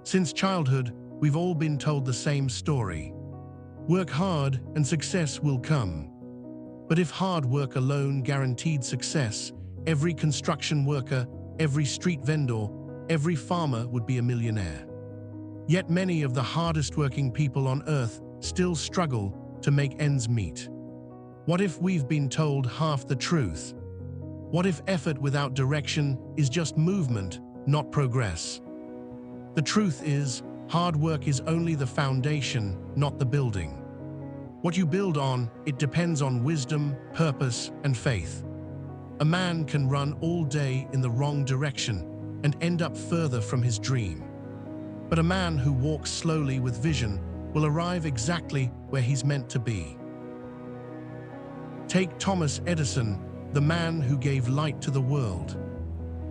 Since childhood, we've all been told the same story. Work hard and success will come. But if hard work alone guaranteed success, every construction worker, every street vendor, every farmer would be a millionaire. Yet many of the hardest working people on earth still struggle to make ends meet. What if we've been told half the truth? What if effort without direction is just movement, not progress? The truth is, hard work is only the foundation, not the building. What you build on, it depends on wisdom, purpose, and faith. A man can run all day in the wrong direction and end up further from his dream. But a man who walks slowly with vision will arrive exactly where he's meant to be. Take Thomas Edison, the man who gave light to the world.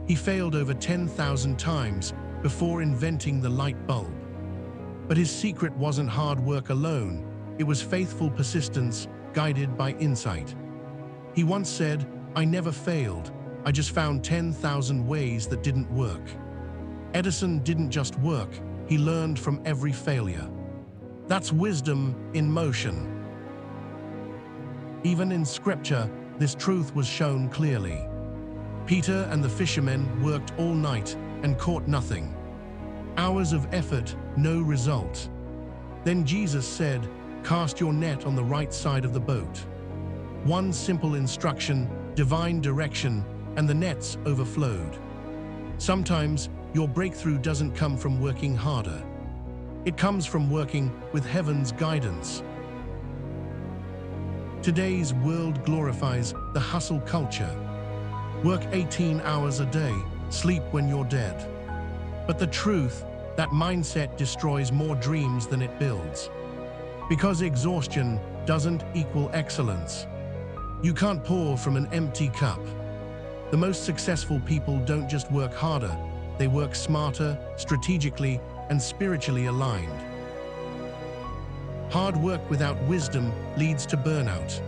He failed over 10,000 times before inventing the light bulb. But his secret wasn't hard work alone, it was faithful persistence guided by insight. He once said, "I never failed, I just found 10,000 ways that didn't work." Edison didn't just work, he learned from every failure. That's wisdom in motion. Even in scripture, this truth was shown clearly. Peter and the fishermen worked all night and caught nothing. Hours of effort, no result. Then Jesus said, "Cast your net on the right side of the boat." One simple instruction, divine direction, and the nets overflowed. Sometimes your breakthrough doesn't come from working harder. It comes from working with heaven's guidance. Today's world glorifies the hustle culture. Work 18 hours a day, sleep when you're dead. But the truth, that mindset destroys more dreams than it builds. Because exhaustion doesn't equal excellence. You can't pour from an empty cup. The most successful people don't just work harder, they work smarter, strategically, and spiritually aligned. Hard work without wisdom leads to burnout.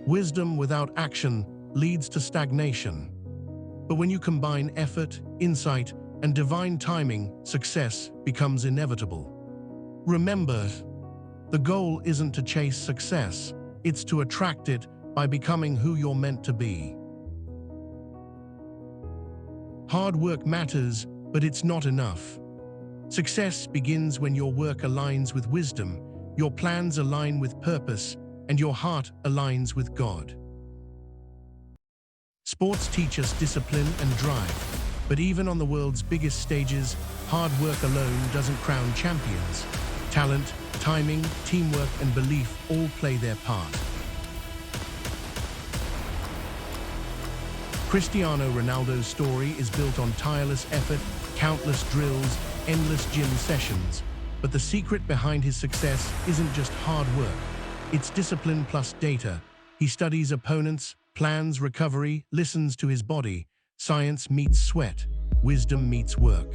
Wisdom without action leads to stagnation. But when you combine effort, insight, and divine timing, success becomes inevitable. Remember, the goal isn't to chase success, it's to attract it by becoming who you're meant to be. Hard work matters, but it's not enough. Success begins when your work aligns with wisdom, your plans align with purpose, and your heart aligns with God. Sports teach us discipline and drive, but even on the world's biggest stages, hard work alone doesn't crown champions. Talent, timing, teamwork, and belief all play their part. Cristiano Ronaldo's story is built on tireless effort, countless drills, endless gym sessions. But the secret behind his success isn't just hard work. It's discipline plus data. He studies opponents, plans recovery, listens to his body. Science meets sweat. Wisdom meets work.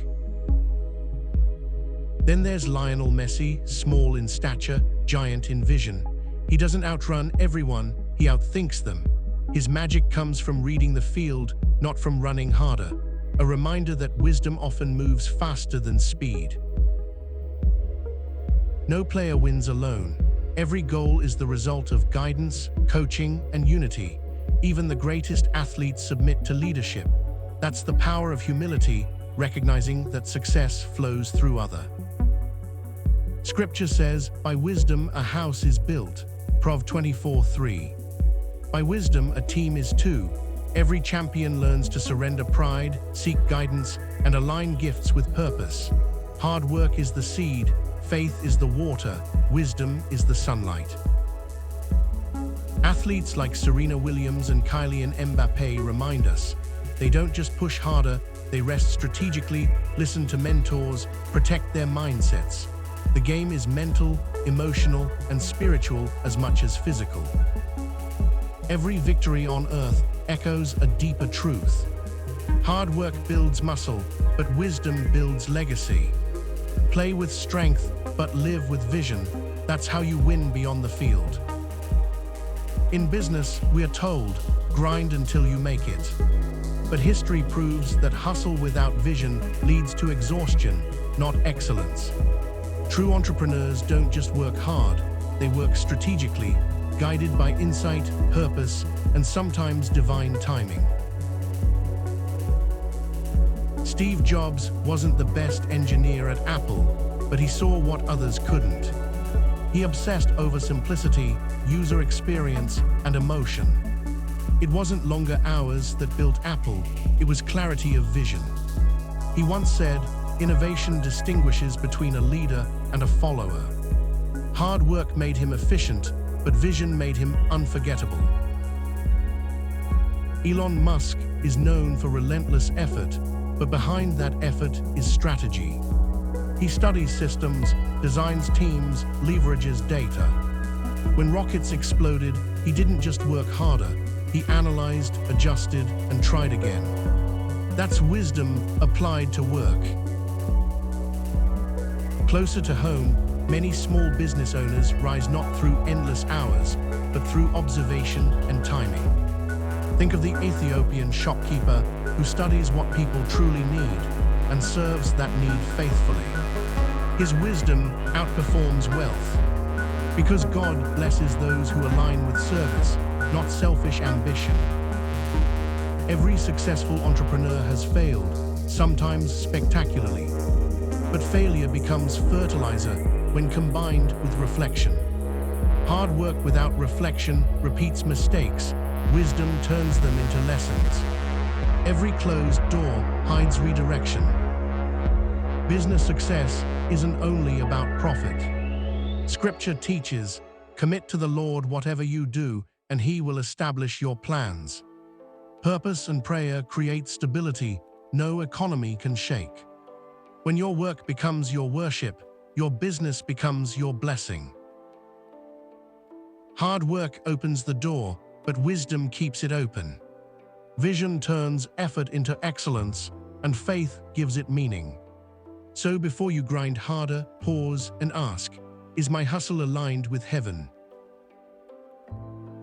Then there's Lionel Messi, small in stature, giant in vision. He doesn't outrun everyone, he outthinks them. His magic comes from reading the field, not from running harder. A reminder that wisdom often moves faster than speed. No player wins alone. Every goal is the result of guidance, coaching, and unity. Even the greatest athletes submit to leadership. That's the power of humility, recognizing that success flows through others. Scripture says, "By wisdom a house is built." Prov 24:3. By wisdom a team is two. Every champion learns to surrender pride, seek guidance, and align gifts with purpose. Hard work is the seed, faith is the water, wisdom is the sunlight. Athletes like Serena Williams and Kylian Mbappé remind us, they don't just push harder, they rest strategically, listen to mentors, protect their mindsets. The game is mental, emotional, and spiritual as much as physical. Every victory on earth echoes a deeper truth. Hard work builds muscle, but wisdom builds legacy. Play with strength, but live with vision. That's how you win beyond the field. In business, we are told, grind until you make it. But history proves that hustle without vision leads to exhaustion, not excellence. True entrepreneurs don't just work hard, they work strategically, guided by insight, purpose, and sometimes divine timing. Steve Jobs wasn't the best engineer at Apple, but he saw what others couldn't. He obsessed over simplicity, user experience, and emotion. It wasn't longer hours that built Apple, it was clarity of vision. He once said, "Innovation distinguishes between a leader and a follower." Hard work made him efficient, but vision made him unforgettable. Elon Musk is known for relentless effort, but behind that effort is strategy. He studies systems, designs teams, leverages data. When rockets exploded, he didn't just work harder, he analyzed, adjusted, and tried again. That's wisdom applied to work. Closer to home, many small business owners rise not through endless hours, but through observation and timing. Think of the Ethiopian shopkeeper who studies what people truly need and serves that need faithfully. His wisdom outperforms wealth, because God blesses those who align with service, not selfish ambition. Every successful entrepreneur has failed, sometimes spectacularly. But failure becomes fertilizer when combined with reflection. Hard work without reflection repeats mistakes. Wisdom turns them into lessons. Every closed door hides redirection. Business success isn't only about profit. Scripture teaches, "Commit to the Lord whatever you do, and He will establish your plans." Purpose and prayer create stability no economy can shake. When your work becomes your worship, your business becomes your blessing. Hard work opens the door, but wisdom keeps it open. Vision turns effort into excellence, and faith gives it meaning. So before you grind harder, pause and ask, is my hustle aligned with heaven?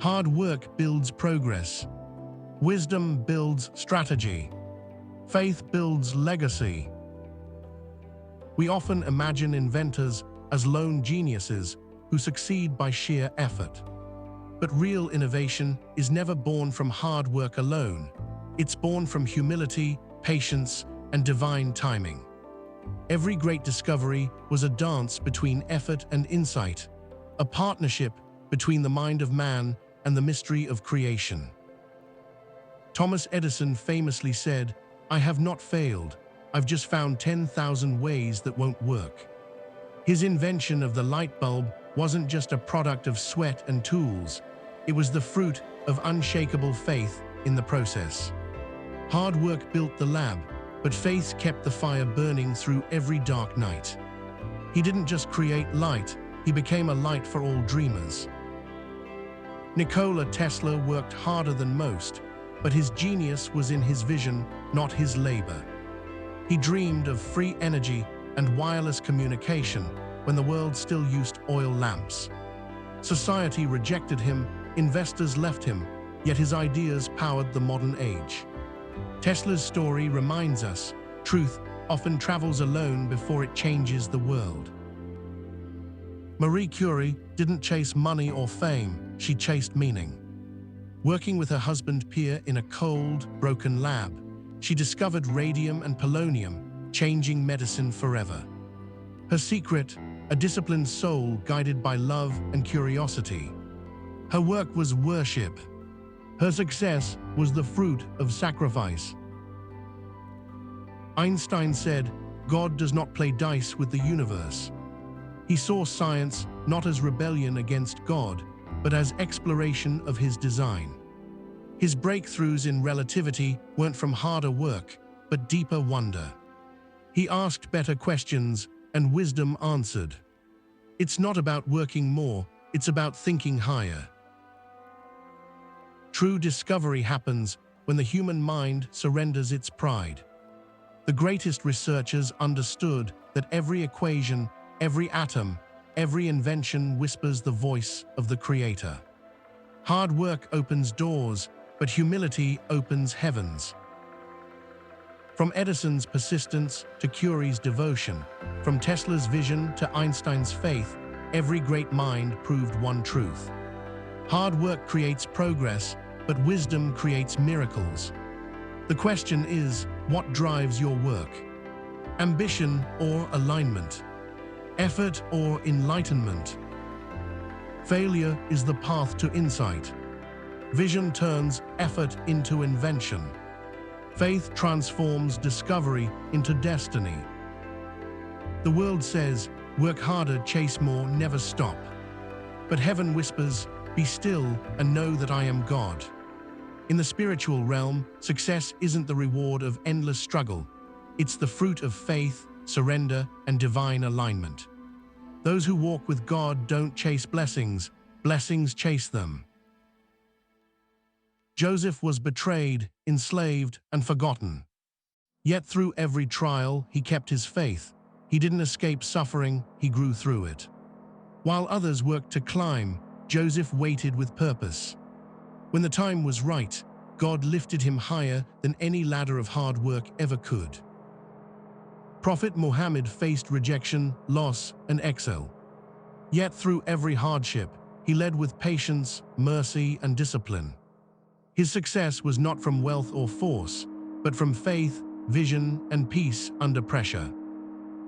Hard work builds progress. Wisdom builds strategy. Faith builds legacy. We often imagine inventors as lone geniuses who succeed by sheer effort. But real innovation is never born from hard work alone. It's born from humility, patience, and divine timing. Every great discovery was a dance between effort and insight, a partnership between the mind of man and the mystery of creation. Thomas Edison famously said, "I have not failed, I've just found 10,000 ways that won't work." His invention of the light bulb wasn't just a product of sweat and tools, it was the fruit of unshakable faith in the process. Hard work built the lab, but faith kept the fire burning through every dark night. He didn't just create light, he became a light for all dreamers. Nikola Tesla worked harder than most, but his genius was in his vision, not his labor. He dreamed of free energy and wireless communication when the world still used oil lamps. Society rejected him, investors left him, yet his ideas powered the modern age. Tesla's story reminds us, truth often travels alone before it changes the world. Marie Curie didn't chase money or fame, she chased meaning. Working with her husband Pierre in a cold, broken lab, she discovered radium and polonium, changing medicine forever. Her secret, a disciplined soul guided by love and curiosity. Her work was worship. Her success was the fruit of sacrifice. Einstein said, "God does not play dice with the universe." He saw science not as rebellion against God, but as exploration of his design. His breakthroughs in relativity weren't from harder work, but deeper wonder. He asked better questions, and wisdom answered. It's not about working more, it's about thinking higher. True discovery happens when the human mind surrenders its pride. The greatest researchers understood that every equation, every atom, every invention whispers the voice of the Creator. Hard work opens doors, but humility opens heavens. From Edison's persistence to Curie's devotion, from Tesla's vision to Einstein's faith, every great mind proved one truth. Hard work creates progress, but wisdom creates miracles. The question is, what drives your work? Ambition or alignment? Effort or enlightenment? Failure is the path to insight. Vision turns effort into invention. Faith transforms discovery into destiny. The world says, work harder, chase more, never stop. But heaven whispers, be still and know that I am God. In the spiritual realm, success isn't the reward of endless struggle. It's the fruit of faith, surrender, and divine alignment. Those who walk with God don't chase blessings, blessings chase them. Joseph was betrayed, enslaved, and forgotten. Yet through every trial, he kept his faith. He didn't escape suffering, he grew through it. While others worked to climb, Joseph waited with purpose. When the time was right, God lifted him higher than any ladder of hard work ever could. Prophet Mohammed faced rejection, loss, and exile. Yet through every hardship, he led with patience, mercy, and discipline. His success was not from wealth or force, but from faith, vision, and peace under pressure.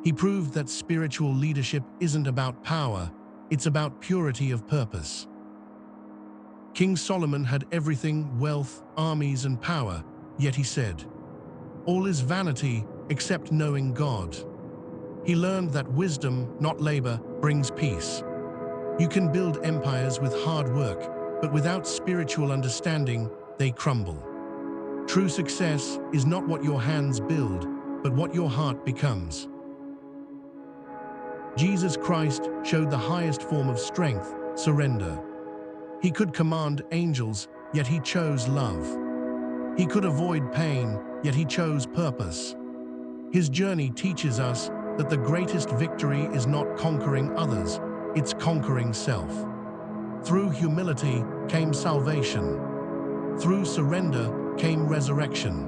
He proved that spiritual leadership isn't about power, it's about purity of purpose. King Solomon had everything, wealth, armies, and power, yet he said, "All is vanity except knowing God." He learned that wisdom, not labor, brings peace. You can build empires with hard work, but without spiritual understanding, they crumble. True success is not what your hands build, but what your heart becomes. Jesus Christ showed the highest form of strength, surrender. He could command angels, yet he chose love. He could avoid pain, yet he chose purpose. His journey teaches us that the greatest victory is not conquering others, it's conquering self. Through humility came salvation. Through surrender came resurrection.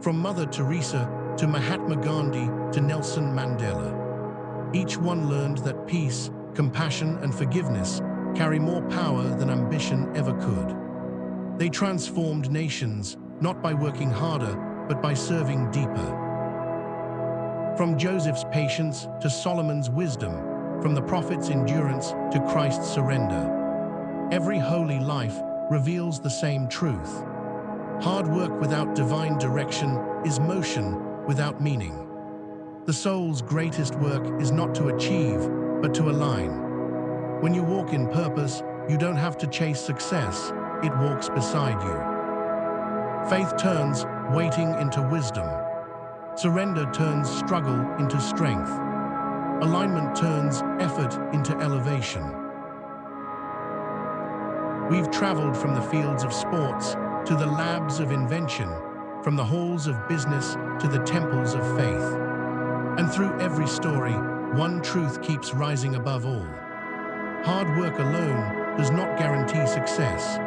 From Mother Teresa to Mahatma Gandhi to Nelson Mandela, each one learned that peace, compassion, and forgiveness carry more power than ambition ever could. They transformed nations, not by working harder, but by serving deeper. From Joseph's patience to Solomon's wisdom, from the prophet's endurance to Christ's surrender, every holy life reveals the same truth. Hard work without divine direction is motion without meaning. The soul's greatest work is not to achieve, but to align. When you walk in purpose, you don't have to chase success, it walks beside you. Faith turns waiting into wisdom. Surrender turns struggle into strength. Alignment turns effort into elevation. We've traveled from the fields of sports to the labs of invention, from the halls of business to the temples of faith. And through every story, one truth keeps rising above all. Hard work alone does not guarantee success.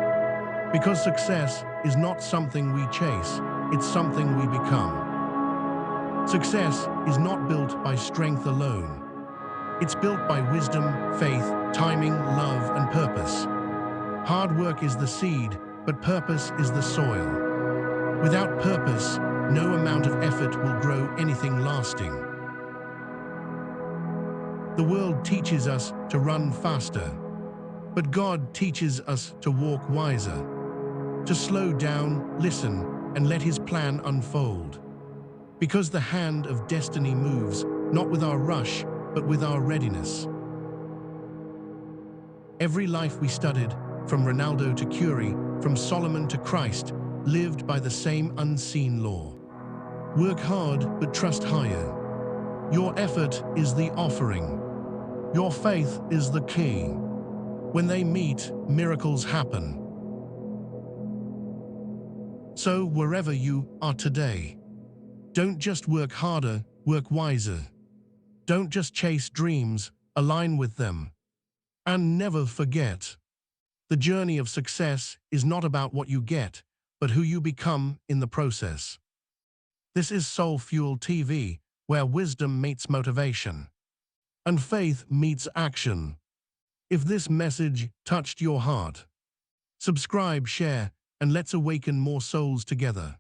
Because success is not something we chase, it's something we become. Success is not built by strength alone. It's built by wisdom, faith, timing, love, and purpose. Hard work is the seed, but purpose is the soil. Without purpose, no amount of effort will grow anything lasting. The world teaches us to run faster, but God teaches us to walk wiser, to slow down, listen, and let His plan unfold. Because the hand of destiny moves, not with our rush, but with our readiness. Every life we studied, from Ronaldo to Curie, from Solomon to Christ, lived by the same unseen law. Work hard, but trust higher. Your effort is the offering. Your faith is the key. When they meet, miracles happen. So wherever you are today, don't just work harder, work wiser. Don't just chase dreams, align with them. And never forget, the journey of success is not about what you get, but who you become in the process. This is SoulFuel TV, where wisdom meets motivation and faith meets action. If this message touched your heart, subscribe, share, and let's awaken more souls together.